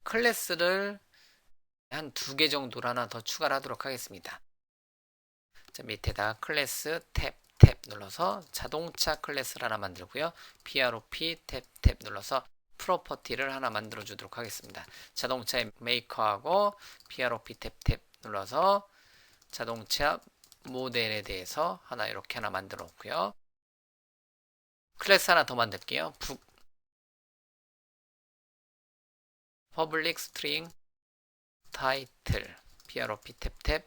클래스를 한 2개 정도를 하나 더 추가를 하도록 하겠습니다. 자, 밑에다 클래스 탭 눌러서 자동차 클래스를 하나 만들고요. PROP 탭 눌러서 프로퍼티를 하나 만들어 주도록 하겠습니다. 자동차의 메이커하고 PROP 탭 눌러서 자동차 모델에 대해서 이렇게 하나 만들어 놓고요. 클래스 하나 더 만들게요. public string title PROP 탭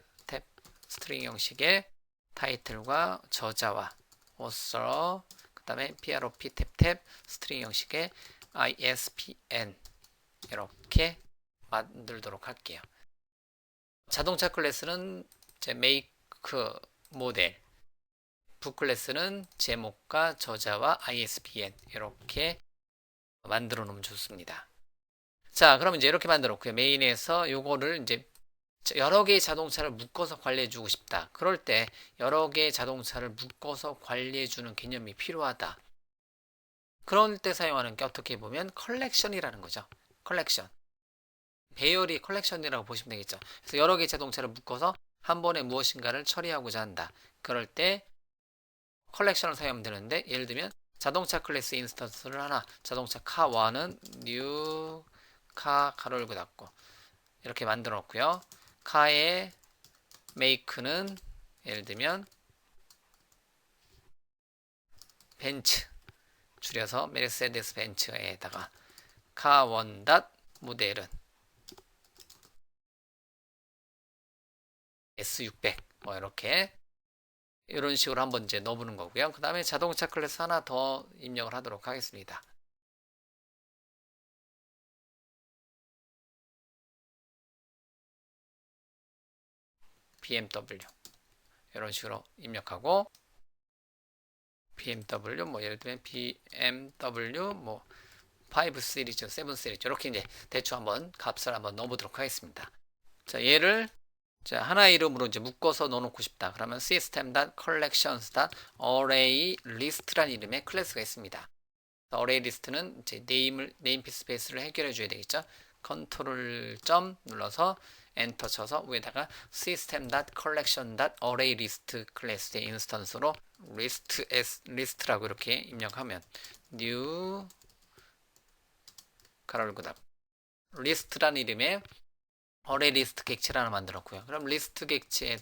스트링 형식의 타이틀과 저자와 author 그 다음에 PROP 탭 스트링 형식의 ISBN 이렇게 만들도록 할게요. 자동차 클래스는 제 make 모델, 부 클래스는 제목과 저자와 ISBN 이렇게 만들어 놓으면 좋습니다. 자, 그럼 이제 이렇게 만들어 놓고요. 메인에서 요거를 이제 여러 개의 자동차를 묶어서 관리해 주고 싶다. 그럴 때 여러 개의 자동차를 묶어서 관리해 주는 개념이 필요하다. 그럴 때 사용하는 게 어떻게 보면 컬렉션이라는 거죠. 컬렉션. 배열이 컬렉션이라고 보시면 되겠죠. 그래서 여러 개의 자동차를 묶어서 한 번에 무엇인가를 처리하고자 한다. 그럴 때 컬렉션을 사용하면 되는데 예를 들면 자동차 클래스 인스턴스를 하나 자동차 카1은 new 카 가로 열고 닫고 이렇게 만들어 놓고요. 카의 make는 예를 들면 벤츠 줄여서 메르세데스 벤츠에다가 카1 모델은 S600 뭐 이렇게 이런 식으로 한번 이제 넣어보는 거고요. 그 다음에 자동차 클래스 하나 더 입력을 하도록 하겠습니다. BMW 이런 식으로 입력하고 BMW 뭐 예를 들면 BMW 뭐 5 시리즈, 7 시리즈 이렇게 이제 대충 한번 값을 한번 넣어보도록 하겠습니다. 자, 얘를 자, 하나의 이름으로 이제 묶어서 넣어놓고 싶다. 그러면 system.collections.arraylist라는 이름의 클래스가 있습니다. array list는 이제 네임피스 스페이스를 해결해 줘야 되겠죠. 컨트롤 점 눌러서 엔터 쳐서 위에다가 system.collection.arraylist 클래스의 인스턴스로 list라고 이렇게 입력하면 new 가로 열고 닫고 list라는 이름의 어레이 리스트 객체를 하나 만들었고요. 그럼 리스트 객체에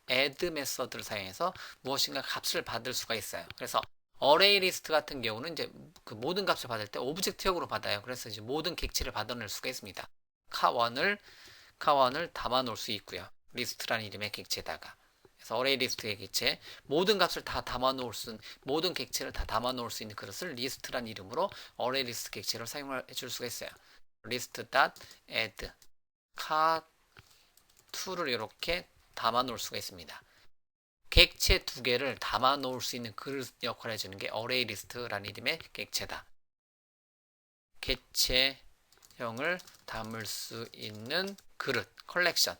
add 메서드를 사용해서 무엇인가 값을 받을 수가 있어요. 그래서 어레이 리스트 같은 경우는 이제 그 모든 값을 받을 때 오브젝트형으로 받아요. 그래서 이제 모든 객체를 받아낼 수가 있습니다. 카1을 담아 놓을 수 있고요. 리스트라는 이름의 객체에다가. 그래서 어레이 리스트의 객체 모든 값을 다 담아 놓을 수 있는 모든 객체를 다 담아 놓을 수 있는 그것을 리스트라는 이름으로 어레이 리스트 객체로 사용해 줄 수가 있어요. list.add 카2를 이렇게 담아 놓을 수가 있습니다. 객체 2개를 담아 놓을 수 있는 그릇 역할을 해주는 게 어레이 리스트라는 이름의 객체다. 객체형을 담을 수 있는 그릇, 컬렉션,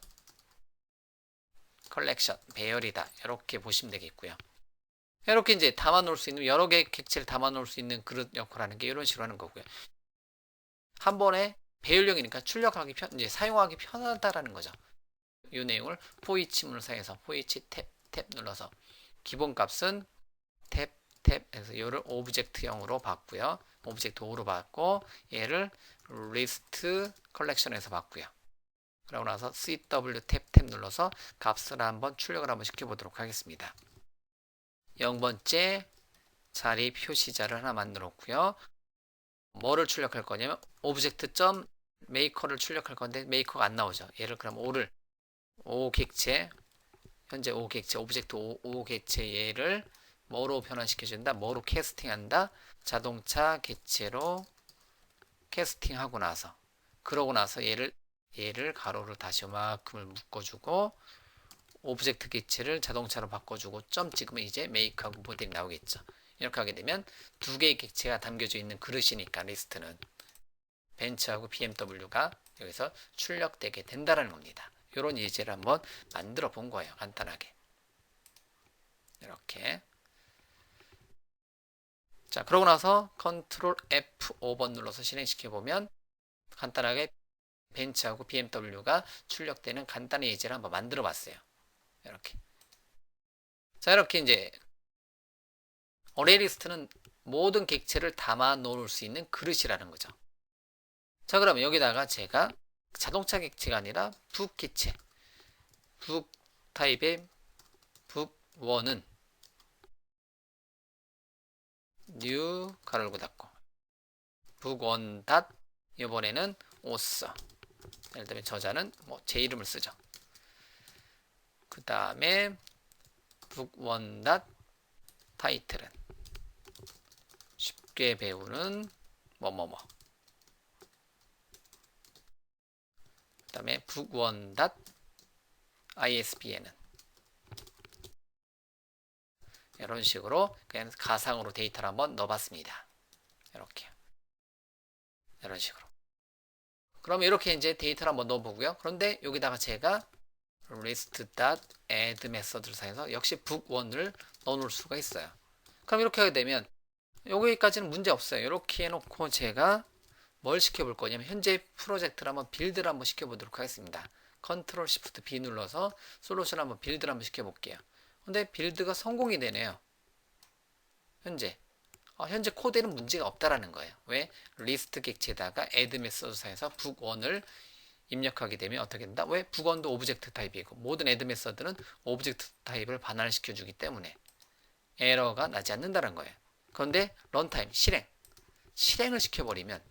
배열이다. 이렇게 보시면 되겠고요. 이렇게 이제 담아 놓을 수 있는 여러 개의 객체를 담아 놓을 수 있는 그릇 역할을 하는 게 이런 식으로 하는 거고요. 한 번에 배열형이니까 출력하기 이제 사용하기 편하다라는 거죠. 이 내용을 for each문을 사용해서 for each 탭 눌러서 기본값은 탭에서 얘를 오브젝트형으로 봤고요. 오브젝트 5로 봤고 얘를 list 컬렉션에서 봤고요. 그러고 나서 CW 탭 눌러서 값을 한번 출력을 한번 시켜보도록 하겠습니다. 0번째 자리 표시자를 하나 만들었고요. 뭐를 출력할 거냐면 오브젝트 점 메이커를 출력할 건데 메이커가 안 나오죠. 얘를 그럼 5를 5 객체 현재 5 객체 오브젝트 5 객체 얘를 뭐로 변환시켜준다? 뭐로 캐스팅한다? 자동차 객체로 캐스팅하고 나서 그러고 나서 얘를 가로를 다시 요만큼을 묶어주고 오브젝트 객체를 자동차로 바꿔주고 점 찍으면 이제 메이크하고 모델이 나오겠죠. 이렇게 하게 되면 2개의 객체가 담겨져 있는 그릇이니까 리스트는 벤츠하고 BMW가 여기서 출력되게 된다는 겁니다. 이런 예제를 한번 만들어 본 거예요. 간단하게. 이렇게. 자, 그러고 나서 컨트롤 F5번 눌러서 실행시켜 보면 간단하게 벤츠하고 BMW가 출력되는 간단한 예제를 한번 만들어 봤어요. 이렇게. 자, 이렇게 이제 어레이 리스트는 모든 객체를 담아 놓을 수 있는 그릇이라는 거죠. 자, 그러면 여기다가 제가 자동차 객체가 아니라 북 객체, 북 타입의 북1은 new 가로 열고 닫고 북1 닷 이번에는 오서 예를 들면 저자는 뭐 제 이름을 쓰죠. 그 다음에 북1 닷 타이틀은 쉽게 배우는 뭐뭐뭐. 그 다음에 북1 닷 ISBN은 이런 식으로 그냥 가상으로 데이터를 한번 넣어봤습니다. 이렇게 이런 식으로. 그럼 이렇게 이제 데이터를 한번 넣어보고요. 그런데 여기다가 제가 list.add 메서드를 사용해서 역시 북1을 넣어놓을 수가 있어요. 그럼 이렇게 하게 되면 여기까지는 문제 없어요. 이렇게 해놓고 제가 뭘 시켜볼 거냐면 현재 프로젝트를 한번 빌드를 한번 시켜보도록 하겠습니다. 컨트롤 시프트 B 눌러서 솔루션 한번 빌드를 한번 시켜볼게요. 근데 빌드가 성공이 되네요. 현재 코드에는 문제가 없다라는 거예요. 왜? 리스트 객체에다가 add 메서드 사용해서 북1을 입력하게 되면 어떻게 된다? 왜? 북1도 오브젝트 타입이고 모든 add 메서드는 오브젝트 타입을 반환시켜 주기 때문에 에러가 나지 않는다는 거예요. 그런데 런타임 실행을 시켜버리면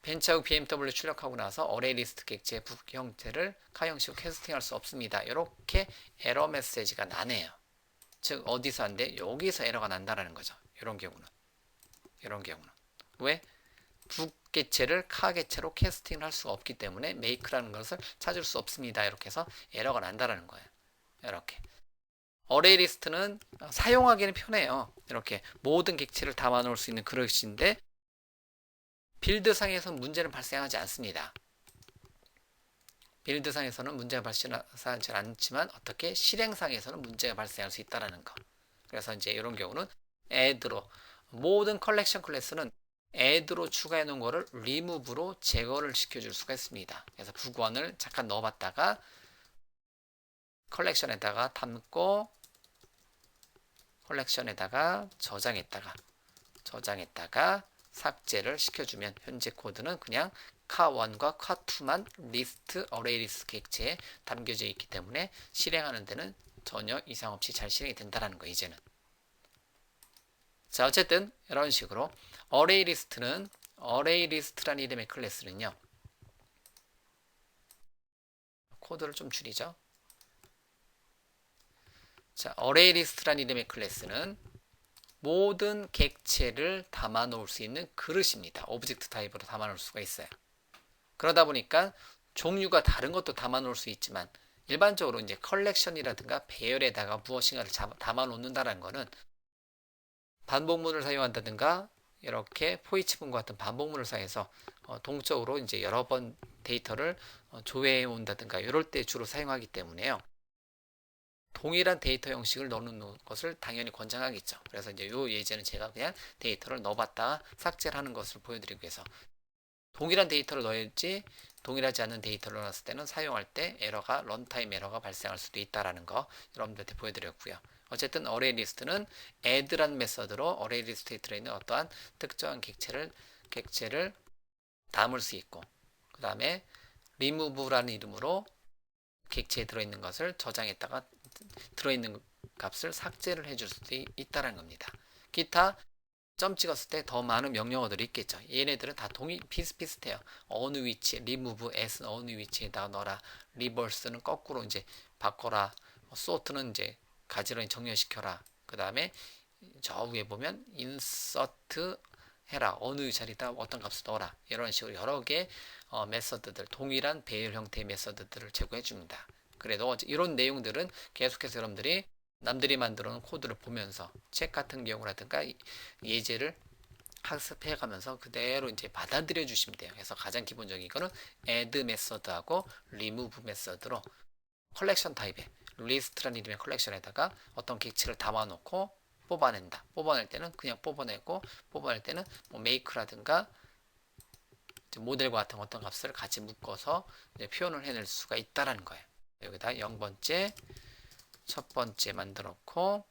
벤츠하고 BMW 출력하고 나서 어레이 리스트 객체의 북 형태를 카 형식으로 캐스팅할 수 없습니다. 이렇게 에러 메시지가 나네요. 즉 어디서 안 돼? 여기서 에러가 난다라는 거죠. 이런 경우는 왜? 북 객체를 카 객체로 캐스팅을 할 수가 없기 때문에 make라는 것을 찾을 수 없습니다. 이렇게 해서 에러가 난다라는 거예요. 이렇게 어레이 리스트는 사용하기는 편해요. 이렇게 모든 객체를 담아 놓을 수 있는 그릇인데 빌드상에서는 문제는 발생하지 않습니다. 빌드상에서는 문제가 발생하지 않지만 어떻게 실행상에서는 문제가 발생할 수 있다는 거. 그래서 이제 이런 경우는 add로 모든 컬렉션 클래스는 add로 추가해 놓은 거를 remove로 제거를 시켜줄 수가 있습니다. 그래서 북1을 잠깐 넣어봤다가 컬렉션에다가 담고 컬렉션에다가 저장했다가 삭제를 시켜주면 현재 코드는 그냥 카1과 카2만 리스트 어레이 리스트 객체에 담겨져 있기 때문에 실행하는 데는 전혀 이상 없이 잘 실행이 된다는 거 이제는. 자, 어쨌든 이런 식으로 어레이 리스트라는 이름의 클래스는요. 코드를 좀 줄이죠. 자, 어레이 리스트라는 이름의 클래스는 모든 객체를 담아 놓을 수 있는 그릇입니다. 오브젝트 타입으로 담아 놓을 수가 있어요. 그러다 보니까 종류가 다른 것도 담아 놓을 수 있지만 일반적으로 이제 컬렉션이라든가 배열에다가 무엇인가를 담아 놓는다는 거는 반복문을 사용한다든가 이렇게 포이치문과 같은 반복문을 사용해서 동적으로 이제 여러 번 데이터를 조회해 온다든가 이럴 때 주로 사용하기 때문에요. 동일한 데이터 형식을 넣는 것을 당연히 권장하겠죠. 그래서 이제 이 예제는 제가 그냥 데이터를 넣어봤다가 삭제를 하는 것을 보여드리기 위해서 동일한 데이터를 넣어야지 동일하지 않은 데이터를 넣었을 때는 사용할 때 에러가 런타임 에러가 발생할 수도 있다라는 거 여러분들한테 보여드렸고요. 어쨌든 어레이 리스트는 add란 메서드로 어레이 리스트에 들어있는 어떠한 특정한 객체를 담을 수 있고 그 다음에 remove라는 이름으로 객체에 들어있는 것을 저장했다가 들어있는 값을 삭제를 해줄 수도 있다는 겁니다. 기타 점 찍었을 때 더 많은 명령어들이 있겠죠. 얘네들은 다 비슷비슷해요. 어느 위치, remove as 어느 위치에다가 넣어라. reverse는 거꾸로 이제 바꿔라. sort는 이제 가지런히 정렬시켜라. 그 다음에 저 위에 보면 insert 해라. 어느 자리에다 어떤 값을 넣어라. 이런 식으로 여러 개의 메서드들, 동일한 배열 형태의 메서드들을 제공해 줍니다. 그래도 이런 내용들은 계속해서 여러분들이 남들이 만들어 놓은 코드를 보면서 책 같은 경우라든가 예제를 학습해 가면서 그대로 이제 받아들여 주시면 돼요. 그래서 가장 기본적인 거는 add 메서드하고 remove 메서드로 컬렉션 타입의 리스트라는 이름의 컬렉션에다가 어떤 객체를 담아 놓고 뽑아낸다. 뽑아낼 때는 그냥 뽑아내고 뽑아낼 때는 뭐 make라든가 모델과 같은 어떤 값을 같이 묶어서 표현을 해낼 수가 있다라는 거예요. 여기다 0번째, 첫 번째 만들었고,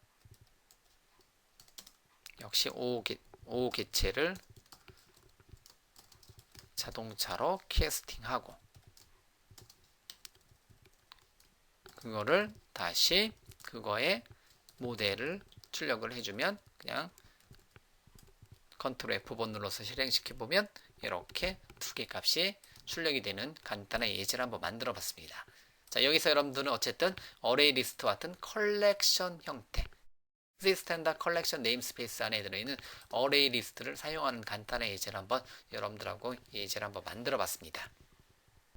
역시 5 개체를 자동차로 캐스팅하고, 그거를 다시 그거에 모델을 출력을 해주면 그냥 컨트롤 F4 눌러서 실행시켜 보면 이렇게 두 개 값이 출력이 되는 간단한 예제를 한번 만들어 봤습니다. 자, 여기서 여러분들은 어쨌든 어레이 리스트와 같은 컬렉션 형태, 스탠다드 컬렉션 네임스페이스 안에 들어있는 어레이 리스트를 사용하는 간단한 예제를 한번 여러분들하고 예제를 한번 만들어 봤습니다.